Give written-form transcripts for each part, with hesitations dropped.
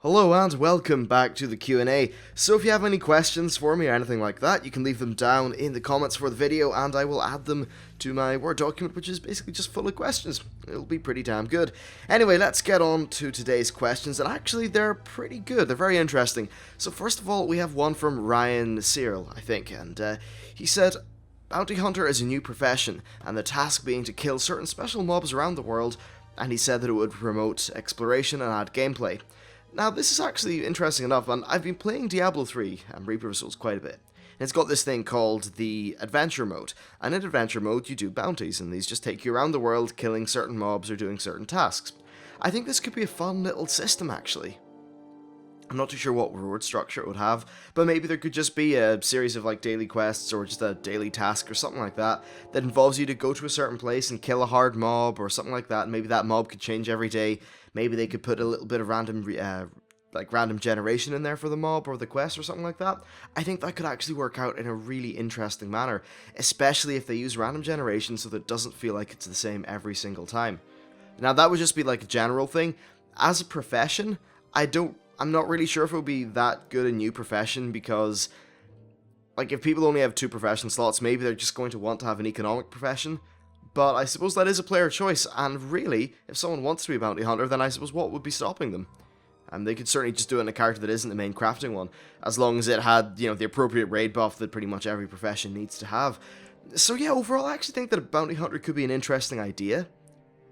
Hello and welcome back to the Q&A. So if you have any questions for me or anything like that, you can leave them down in the comments for the video and I will add them to my Word document, which is basically just full of questions. It'll be pretty damn good. Anyway, let's get on to today's questions, and actually they're pretty good, they're very interesting. So first of all, we have one from Ryan Searle, I think, and he said, Bounty Hunter is a new profession, and the task being to kill certain special mobs around the world, and he said that it would promote exploration and add gameplay. Now, this is actually interesting enough, and I've been playing Diablo 3 and Reaper of Souls quite a bit. And it's got this thing called the Adventure Mode, and in Adventure Mode you do bounties, and these just take you around the world killing certain mobs or doing certain tasks. I think this could be a fun little system, actually. I'm not too sure what reward structure it would have, but maybe there could just be a series of like daily quests or just a daily task or something like that that involves you to go to a certain place and kill a hard mob or something like that. And maybe that mob could change every day. Maybe they could put a little bit of random generation in there for the mob or the quest or something like that. I think that could actually work out in a really interesting manner, especially if they use random generation so that it doesn't feel like it's the same every single time. Now that would just be like a general thing. As a profession, I'm not really sure if it would be that good a new profession because, like, if people only have 2 profession slots, maybe they're just going to want to have an economic profession. But I suppose that is a player choice, and really, if someone wants to be a bounty hunter, then I suppose what would be stopping them? They could certainly just do it in a character that isn't the main crafting one, as long as it had, the appropriate raid buff that pretty much every profession needs to have. So yeah, overall, I actually think that a bounty hunter could be an interesting idea.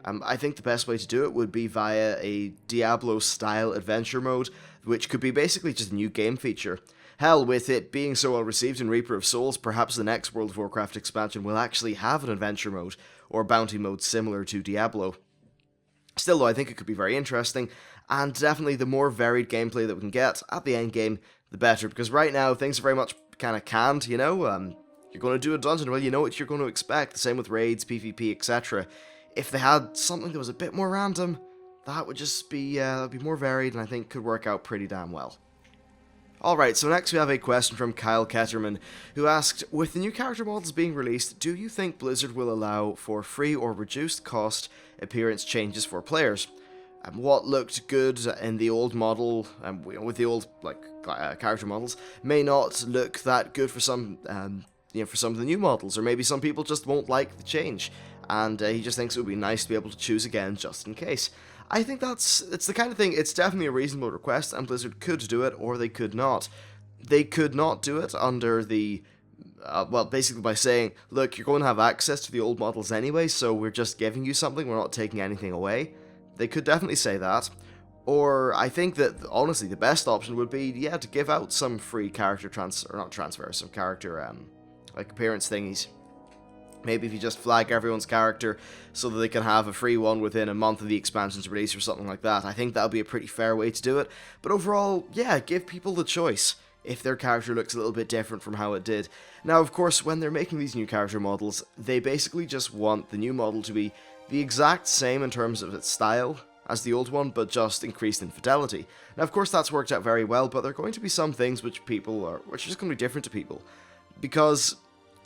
I think the best way to do it would be via a Diablo-style adventure mode, which could be basically just a new game feature. Hell, with it being so well received in Reaper of Souls, perhaps the next World of Warcraft expansion will actually have an adventure mode, or bounty mode similar to Diablo. Still though, I think it could be very interesting, and definitely the more varied gameplay that we can get at the end game, the better, because right now things are very much kind of canned, you're going to do a dungeon, well, you know what you're going to expect, the same with raids, PvP, etc. If they had something that was a bit more random, that would just be, more varied and I think could work out pretty damn well. Alright, so next we have a question from Kyle Ketterman, who asked, with the new character models being released, do you think Blizzard will allow for free or reduced cost appearance changes for players? What looked good in the old model, with the old character models, may not look that good for some, for some of the new models, or maybe some people just won't like the change. And he just thinks it would be nice to be able to choose again just in case. I think it's the kind of thing, it's definitely a reasonable request, and Blizzard could do it, or they could not. They could not do it under the, basically by saying, look, you're going to have access to the old models anyway, so we're just giving you something, we're not taking anything away. They could definitely say that. Or I think that, honestly, the best option would be, to give out some free character some character, appearance thingies. Maybe if you just flag everyone's character so that they can have a free one within a month of the expansion's release or something like that. I think that would be a pretty fair way to do it. But overall, give people the choice if their character looks a little bit different from how it did. Now, of course, when they're making these new character models, they basically just want the new model to be the exact same in terms of its style as the old one, but just increased in fidelity. Now, of course, that's worked out very well, but there are going to be some things which are just going to be different to people. Because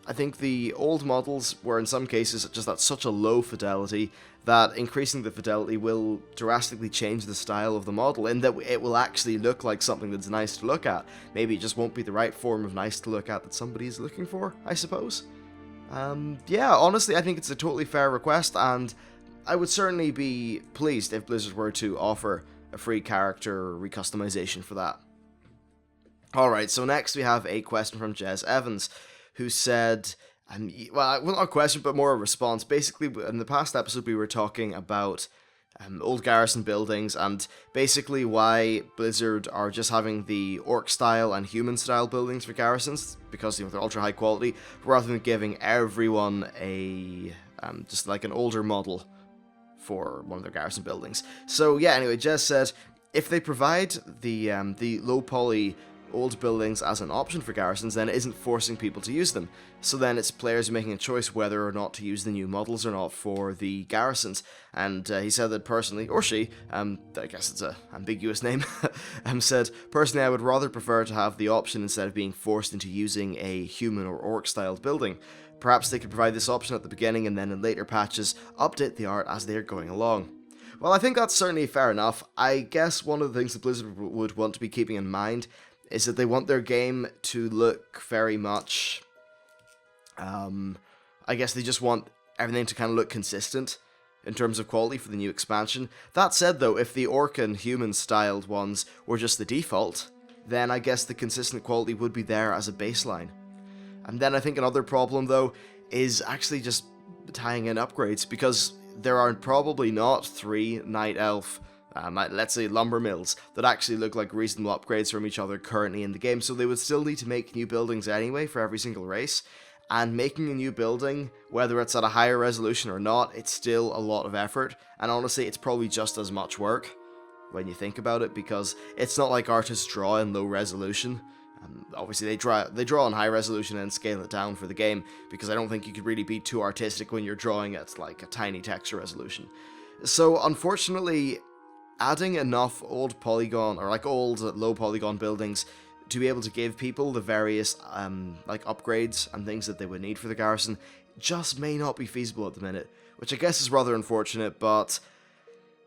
I think the old models were in some cases just at such a low fidelity that increasing the fidelity will drastically change the style of the model, in that it will actually look like something that's nice to look at. Maybe it just won't be the right form of nice to look at that somebody's looking for, I suppose. Honestly, I think it's a totally fair request, and I would certainly be pleased if Blizzard were to offer a free character recustomization for that. Alright, so next we have a question from Jez Evans, who said, not a question, but more a response. Basically, in the past episode, we were talking about old garrison buildings, and basically why Blizzard are just having the orc-style and human-style buildings for garrisons, because they're ultra high quality, rather than giving everyone a just like an older model for one of their garrison buildings. So yeah, anyway, Jez said, if they provide the low-poly old buildings as an option for garrisons, then it isn't forcing people to use them. So then it's players making a choice whether or not to use the new models or not for the garrisons. And he said that personally, or she, I guess it's a ambiguous name, said, personally I would rather prefer to have the option instead of being forced into using a human or orc styled building. Perhaps they could provide this option at the beginning and then in later patches update the art as they are going along. Well, I think that's certainly fair enough. I guess one of the things that Blizzard would want to be keeping in mind is that they want their game to look very much... I guess they just want everything to kind of look consistent in terms of quality for the new expansion. That said, though, if the orc and human-styled ones were just the default, then I guess the consistent quality would be there as a baseline. And then I think another problem, though, is actually just tying in upgrades, because there are probably not 3 Night Elf, let's say lumber mills, that actually look like reasonable upgrades from each other currently in the game, so they would still need to make new buildings anyway for every single race. And making a new building, whether it's at a higher resolution or not, it's still a lot of effort, and honestly, it's probably just as much work when you think about it, because it's not like artists draw in low resolution. Obviously, they draw in high resolution and scale it down for the game, because I don't think you could really be too artistic when you're drawing at like a tiny texture resolution. So, unfortunately, adding enough old polygon, or like old low polygon buildings to be able to give people the various like upgrades and things that they would need for the garrison just may not be feasible at the minute, which I guess is rather unfortunate, but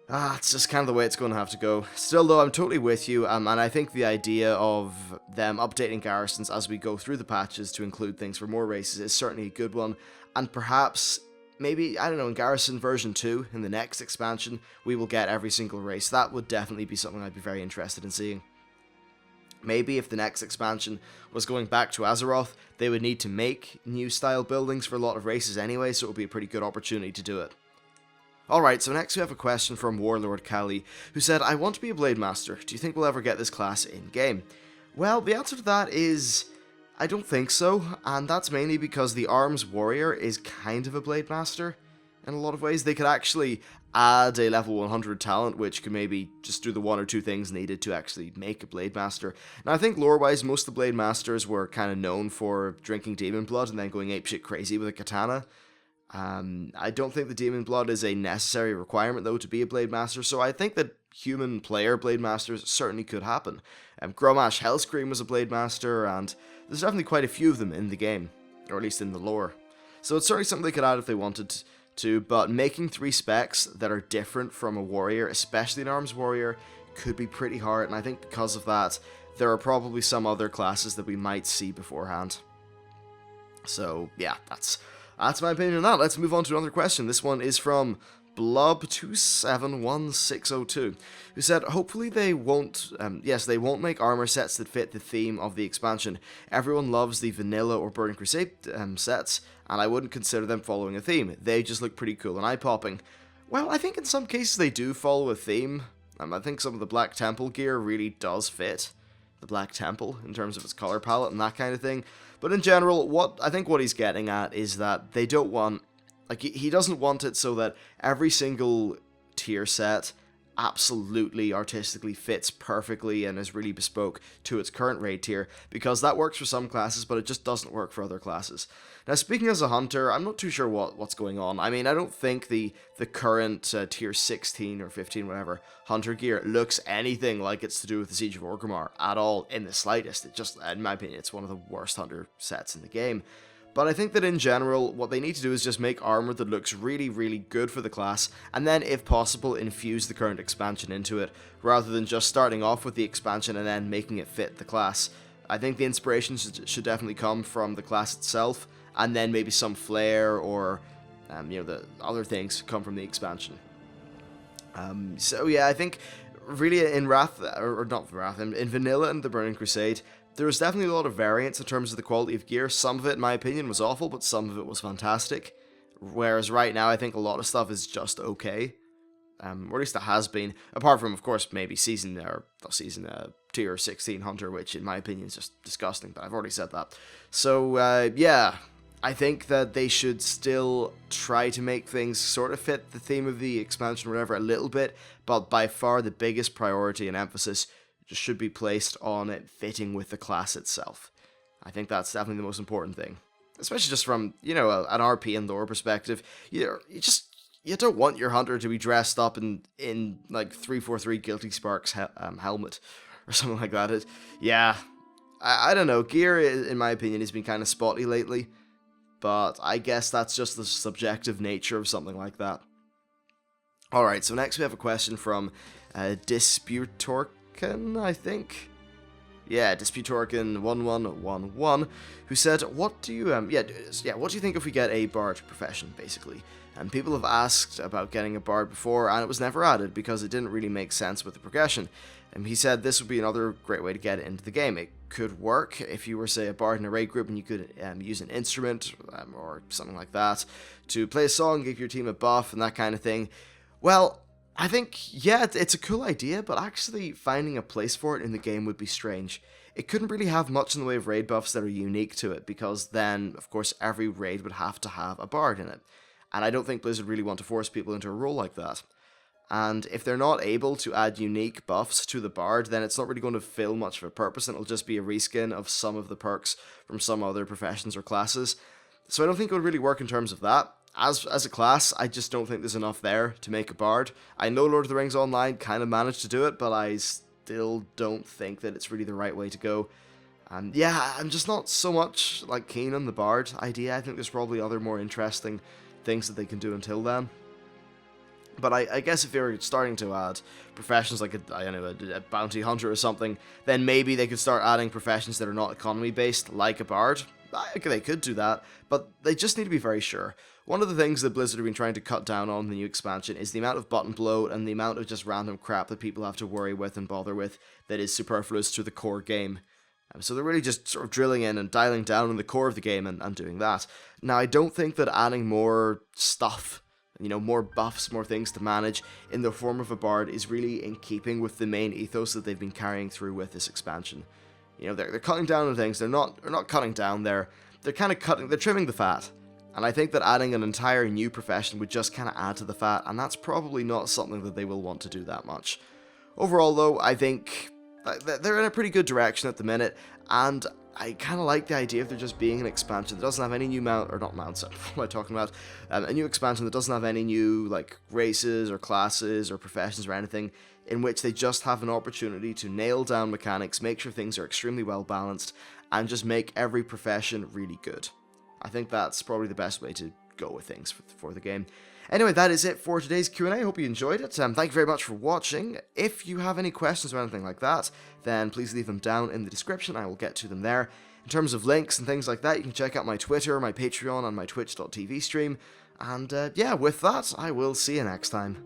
it's just kind of the way it's going to have to go. Still though, I'm totally with you, and I think the idea of them updating garrisons as we go through the patches to include things for more races is certainly a good one, and perhaps maybe, I don't know, in Garrison version 2, in the next expansion, we will get every single race. That would definitely be something I'd be very interested in seeing. Maybe if the next expansion was going back to Azeroth, they would need to make new style buildings for a lot of races anyway, so it would be a pretty good opportunity to do it. Alright, so next we have a question from Warlord Kali, who said, I want to be a Blade Master. Do you think we'll ever get this class in-game? Well, the answer to that is, I don't think so, and that's mainly because the Arms Warrior is kind of a Blade Master in a lot of ways. They could actually add a level 100 talent, which could maybe just do the 1 or 2 things needed to actually make a Blade Master. Now, I think lore-wise, most of the Blade Masters were kind of known for drinking demon blood and then going apeshit crazy with a katana. I don't think the demon blood is a necessary requirement, though, to be a Blade Master, so I think that human player Blade Masters certainly could happen. Gromash Hellscream was a Blade Master, and there's definitely quite a few of them in the game, or at least in the lore. So it's certainly something they could add if they wanted to, but making 3 specs that are different from a warrior, especially an Arms Warrior, could be pretty hard, and I think because of that, there are probably some other classes that we might see beforehand. So, yeah, that's my opinion on that. Let's move on to another question. This one is from Blub271602, who said, hopefully they won't make armor sets that fit the theme of the expansion. Everyone loves the vanilla or Burning Crusade sets, and I wouldn't consider them following a theme. They just look pretty cool and eye-popping. Well, I think in some cases they do follow a theme. I think some of the Black Temple gear really does fit the Black Temple in terms of its color palette and that kind of thing. But in general, what he's getting at is that they don't want, like, he doesn't want it so that every single tier set absolutely artistically fits perfectly and is really bespoke to its current raid tier, because that works for some classes, but it just doesn't work for other classes. Now, speaking as a hunter, I'm not too sure what's going on. I mean, I don't think the current tier 16 or 15, whatever, hunter gear looks anything like it's to do with the Siege of Orgrimmar at all, in the slightest. It just, in my opinion, it's one of the worst hunter sets in the game. But I think that in general, what they need to do is just make armor that looks really, really good for the class, and then, if possible, infuse the current expansion into it, rather than just starting off with the expansion and then making it fit the class. I think the inspiration should definitely come from the class itself, and then maybe some flair or, the other things come from the expansion. So yeah, I think really in Wrath, or not Wrath, in Vanilla and the Burning Crusade, there was definitely a lot of variance in terms of the quality of gear. Some of it, in my opinion, was awful, but some of it was fantastic. Whereas right now, I think a lot of stuff is just okay. Or at least it has been. Apart from, of course, maybe tier 16 Hunter, which in my opinion is just disgusting, but I've already said that. So, yeah, I think that they should still try to make things sort of fit the theme of the expansion or whatever a little bit, but by far the biggest priority and emphasis should be placed on it fitting with the class itself. I think that's definitely the most important thing. Especially just from, an RP and lore perspective. You don't want your hunter to be dressed up in like 343 Guilty Sparks helmet or something like that. I don't know. Gear, in my opinion, has been kind of spotty lately. But I guess that's just the subjective nature of something like that. Alright, so next we have a question from Disputorkin, I think? Yeah, Disputorkin1111, who said, what do you, what do you think if we get a bard profession, basically? And people have asked about getting a bard before, and it was never added because it didn't really make sense with the progression. And he said this would be another great way to get it into the game. It could work if you were, say, a bard in a raid group and you could use an instrument or something like that to play a song, give your team a buff, and that kind of thing. Well, I think, yeah, it's a cool idea, but actually finding a place for it in the game would be strange. It couldn't really have much in the way of raid buffs that are unique to it, because then, of course, every raid would have to have a bard in it. And I don't think Blizzard really want to force people into a role like that. And if they're not able to add unique buffs to the bard, then it's not really going to fill much of a purpose, and it'll just be a reskin of some of the perks from some other professions or classes. So I don't think it would really work in terms of that. As a class, I just don't think there's enough there to make a bard. I know Lord of the Rings Online kind of managed to do it, but I still don't think that it's really the right way to go. And yeah, I'm just not so much keen on the bard idea. I think there's probably other more interesting things that they can do until then. But I guess if you're starting to add professions like a bounty hunter or something, then maybe they could start adding professions that are not economy based, like a bard. They could do that, but they just need to be very sure. One of the things that Blizzard have been trying to cut down on in the new expansion is the amount of button bloat and the amount of just random crap that people have to worry with and bother with that is superfluous to the core game. So they're really just sort of drilling in and dialing down on the core of the game and doing that. Now, I don't think that adding more stuff, more buffs, more things to manage in the form of a bard is really in keeping with the main ethos that they've been carrying through with this expansion. They're cutting down on things. They're not cutting down. They're kind of they're trimming the fat. And I think that adding an entire new profession would just kind of add to the fat, and that's probably not something that they will want to do that much. Overall, though, I think they're in a pretty good direction at the minute, and I kind of like the idea of there just being an expansion that doesn't have any new what am I talking about? A new expansion that doesn't have any new, races or classes or professions or anything, in which they just have an opportunity to nail down mechanics, make sure things are extremely well balanced, and just make every profession really good. I think that's probably the best way to go with things for the game. Anyway, that is it for today's Q&A. I hope you enjoyed it. Thank you very much for watching. If you have any questions or anything like that, then please leave them down in the description. I will get to them there. In terms of links and things like that, you can check out my Twitter, my Patreon, and my Twitch.tv stream. And yeah, with that, I will see you next time.